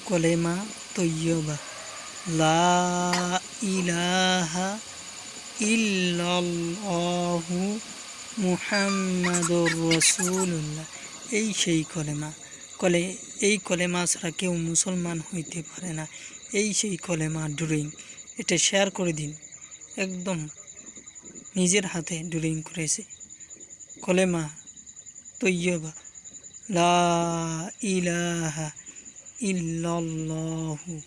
কলেমা তৈয়বা লা ইলাহা ইল্লাল্লাহু মুহাম্মাদুর রাসূলুল্লাহ। এই সেই কলেমা। এই কলেমা ছাড়া কেউ মুসলমান হইতে পারে না। এই সেই কলেমা ড্রয়িং। এটা শেয়ার করে দিন। একদম নিজের হাতে ড্রয়িং করেছে কলেমা তৈয়বা লা ইলাহা ইল্লাল্লাহু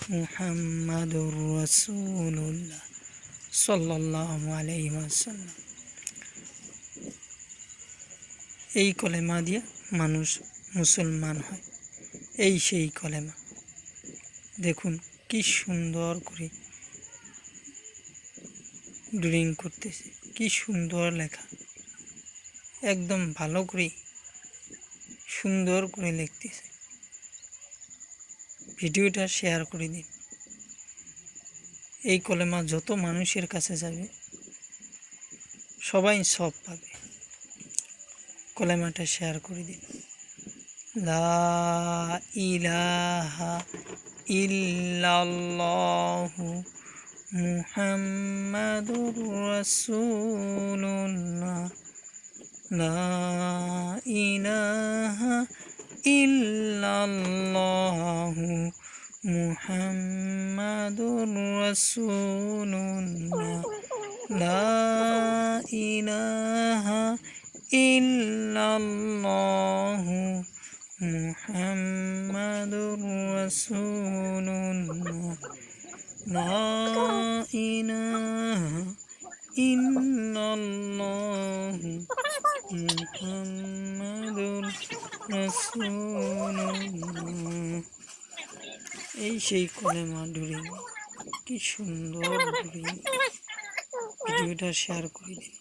মুহাম্মাদুর রাসূলুল্লাহ সাল্লাল্লাহু আলাইহি ওয়াসাল্লাম। এই কলেমা দিয়ে মানুষ মুসলমান হয়। এই সেই কলেমা। দেখুন কি সুন্দর করে ড্রয়িং করতেছে, কি সুন্দর লেখা। একদম ভালো করে সুন্দর করে লিখতেছে। ভিডিওটা শেয়ার করে দিন। এই কলেমা যত মানুষের কাছে যাবে সবাই সব পাবে। কলেমাটা শেয়ার করে দিন। লা ইলাহা ইল্লাল্লাহু মুহাম্মাদুর রাসূলুল্লাহ লা ইলাহা ইল্লাল্লাহু মুহাম্মাদুর রাসূলুল্লাহ লা ইলাহা ইল্লাল্লাহু মুহাম্মাদুর রাসূলুল্লাহ লা ইলাহা ইল্লাল্লাহু মুহাম্মাদুর রাসূলুল্লাহ। এই সেই কলেমা ড্রয়িং। কি সুন্দর ড্রয়িং। ভিডিওটা শেয়ার করে দিন।